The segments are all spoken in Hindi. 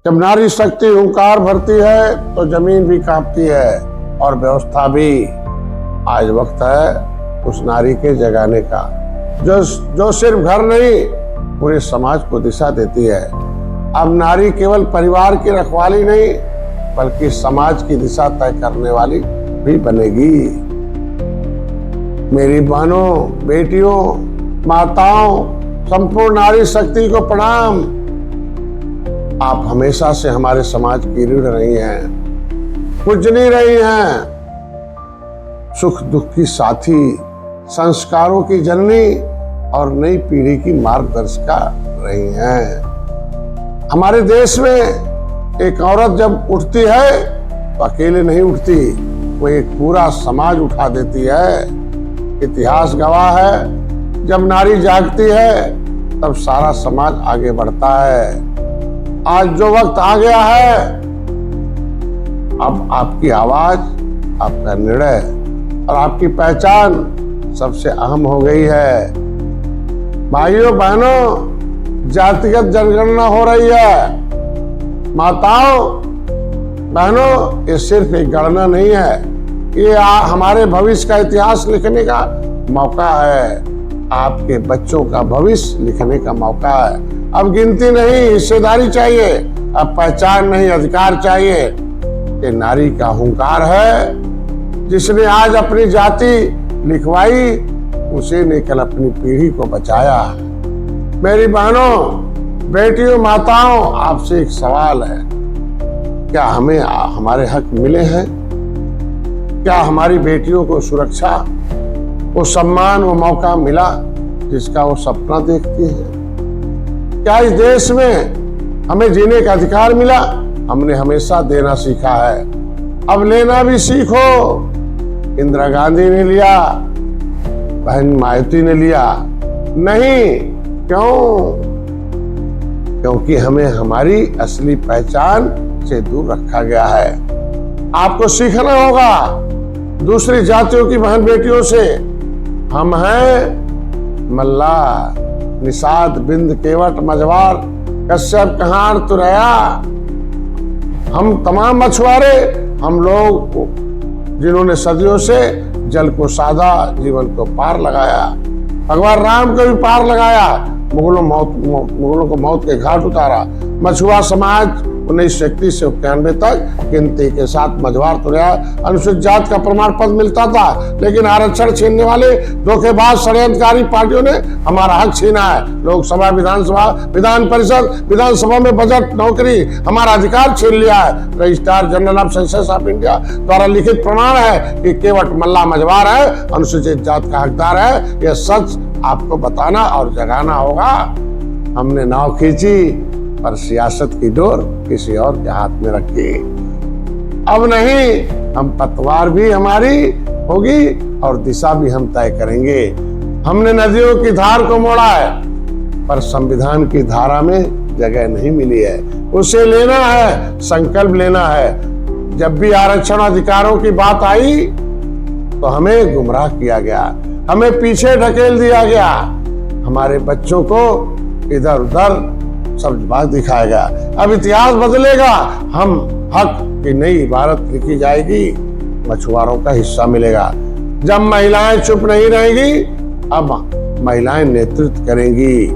जब नारी शक्ति हुंकार भरती है तो जमीन भी कांपती है और व्यवस्था भी। आज वक्त है उस नारी के जगाने का जो सिर्फ घर नहीं पूरे समाज को दिशा देती है। अब नारी केवल परिवार की रखवाली नहीं बल्कि समाज की दिशा तय करने वाली भी बनेगी। मेरी बहनों, बेटियों, माताओं, संपूर्ण नारी शक्ति को प्रणाम। आप हमेशा से हमारे समाज की रीढ़ रही हैं, पूजनी रही हैं, सुख दुख की साथी, संस्कारों की जननी और नई पीढ़ी की मार्गदर्शिका रही हैं। हमारे देश में एक औरत जब उठती है तो अकेले नहीं उठती, वो एक पूरा समाज उठा देती है। इतिहास गवाह है, जब नारी जागती है तब सारा समाज आगे बढ़ता है। आज जो वक्त आ गया है, अब आपकी आवाज, आपका निर्णय और आपकी पहचान सबसे अहम हो गई है। भाइयों बहनों, जातिगत जनगणना हो रही है। माताओं बहनों, ये सिर्फ एक गणना नहीं है, ये हमारे भविष्य का इतिहास लिखने का मौका है। आपके बच्चों का भविष्य लिखने का मौका है। अब गिनती नहीं, हिस्सेदारी चाहिए। अब पहचान नहीं, अधिकार चाहिए। ये नारी का हुंकार है। जिसने आज अपनी जाति लिखवाई, उसी ने कल अपनी पीढ़ी को बचाया। मेरी बहनों, बेटियों, माताओं, आपसे एक सवाल है, क्या हमें हमारे हक मिले हैं? क्या हमारी बेटियों को सुरक्षा, वो सम्मान, वो मौका मिला जिसका वो सपना देखती है? क्या इस देश में हमें जीने का अधिकार मिला? हमने हमेशा देना सीखा है, अब लेना भी सीखो। इंदिरा गांधी ने लिया, बहन मायावती ने लिया नहीं। क्यों? क्योंकि हमें हमारी असली पहचान से दूर रखा गया है। आपको सीखना होगा दूसरी जातियों की बहन बेटियों से। हम हैं मल्ला, निषाद, बिंद, केवट, मझवार, कश्यप, कहार, तुरैया। हम तमाम मछुआरे, हम लोग जिन्होंने सदियों से जल को साधा, जीवन को पार लगाया। भगवान राम को भी पार लगाया, मुगलों को मौत के घाट उतारा। मछुआ समाज 1931 से 91 तक गिनती के साथ मझवार तुरैया अनुसूचित जात का प्रमाण पत्र मिलता था, लेकिन आरक्षण छीनने वाले धोखेबाज षड्यंत्रकारी पार्टियों ने हमारा हक छीना है। लोकसभा, विधानसभा, विधान परिषद, विधानसभा में बजट, नौकरी, हमारा अधिकार छीन लिया है। Registrar general of census of India द्वारा लिखित प्रमाण है कि केवट मल्ला मझवार है, अनुसूचित जात का हकदार है। यह सच आपको बताना और जगाना होगा। हमने नाव खींची पर सियासत की डोर किसी और के हाथ में रखी। अब नहीं, हम पतवार भी हमारी होगी और दिशा भी हम तय करेंगे। हमने नदियों की धार को मोड़ा है पर संविधान की धारा में जगह नहीं मिली है। उसे लेना है, संकल्प लेना है। जब भी आरक्षण अधिकारों की बात आई तो हमें गुमराह किया गया, हमें पीछे ढकेल दिया गया। हमारे बच्चों को इधर उधर सब बात दिखाएगा। अब इतिहास बदलेगा, हम हक की नई इबारत लिखी जाएगी, मछुआरों का हिस्सा मिलेगा। जब महिलाएं चुप नहीं रहेंगी, अब महिलाएं नेतृत्व करेंगी।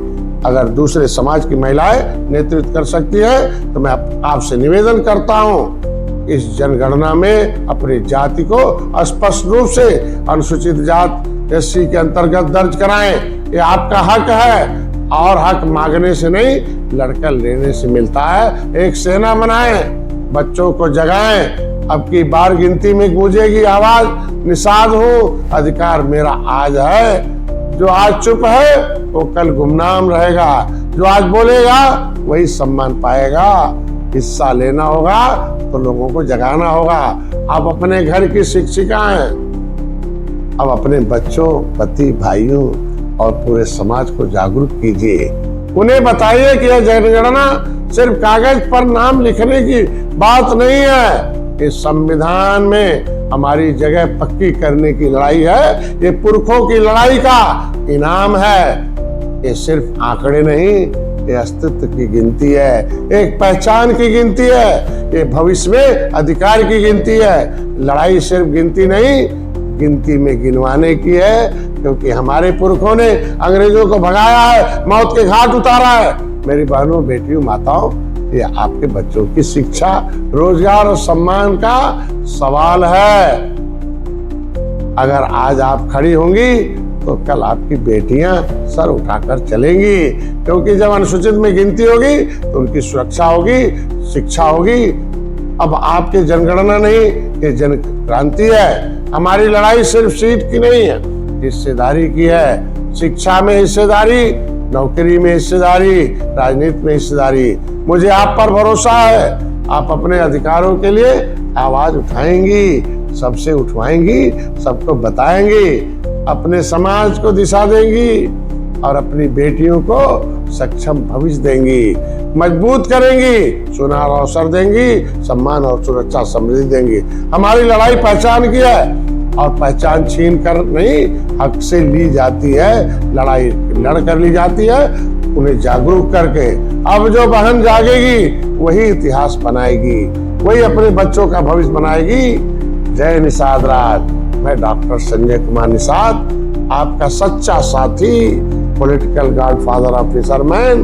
अगर दूसरे समाज की महिलाएं नेतृत्व कर सकती है तो मैं आपसे निवेदन करता हूं, इस जनगणना में अपनी जाति को स्पष्ट रूप से अनुसूचित जात SC के अंतर्गत दर्ज कराएं। ये आपका हक है और हक मांगने से नहीं, लड़कर लेने से मिलता है। एक सेना बनाएं, बच्चों को जगाएं। अब की बार गिनती में गूंजेगी आवाज, निषाद हूँ, अधिकार मेरा आज है। जो आज चुप है वो कल गुमनाम रहेगा, जो आज बोलेगा वही सम्मान पाएगा। हिस्सा लेना होगा तो लोगों को जगाना होगा। आप अपने घर की शिक्षिका हैं, अब अपने बच्चों, पति, भाइयों और पूरे समाज को जागरूक कीजिए। उन्हें बताइए कि यह जनगणना सिर्फ कागज पर नाम लिखने की बात नहीं है, इस संविधान में हमारी जगह पक्की करने की लड़ाई है। ये पुरखों की लड़ाई का इनाम है। ये सिर्फ आंकड़े नहीं, ये अस्तित्व की गिनती है, एक पहचान की गिनती है, ये भविष्य में अधिकार की गिनती है। लड़ाई सिर्फ गिनती नहीं, गिनती में गिनवाने की है, क्योंकि हमारे पुरखों ने अंग्रेजों को भगाया है, मौत के घाट उतारा है। मेरी बहनों, बेटियों, माताओं, ये आपके बच्चों की शिक्षा, रोजगार और सम्मान का सवाल है। अगर आज आप खड़ी होंगी तो कल आपकी बेटियां सर उठाकर चलेंगी, क्योंकि जब अनुसूचित में गिनती होगी तो उनकी सुरक्षा होगी, शिक्षा होगी। अब आपके जनगणना नहीं, ये जन क्रांति है। हमारी लड़ाई सिर्फ सीट की नहीं है, हिस्सेदारी की है। शिक्षा में हिस्सेदारी, नौकरी में हिस्सेदारी, राजनीति में हिस्सेदारी। मुझे आप पर भरोसा है, आप अपने अधिकारों के लिए आवाज उठाएंगी, सबसे उठवाएंगी, सबको बताएंगी, अपने समाज को दिशा देंगी और अपनी बेटियों को सक्षम भविष्य देंगी, मजबूत करेंगी, सुनहरा अवसर देंगी, सम्मान और सुरक्षा समृद्धि देंगी। हमारी लड़ाई पहचान की है, और पहचान छीन कर नहीं, हक से ली जाती है। लड़ाई लड़ कर ली जाती है, उन्हें जागरूक करके। अब जो बहन जागेगी वही इतिहास बनाएगी, वही अपने बच्चों का भविष्य बनाएगी। जय निषाद राज। मैं डॉक्टर संजय कुमार निषाद, आपका सच्चा साथी, पॉलिटिकल गॉडफादर ऑफ फिशरमैन।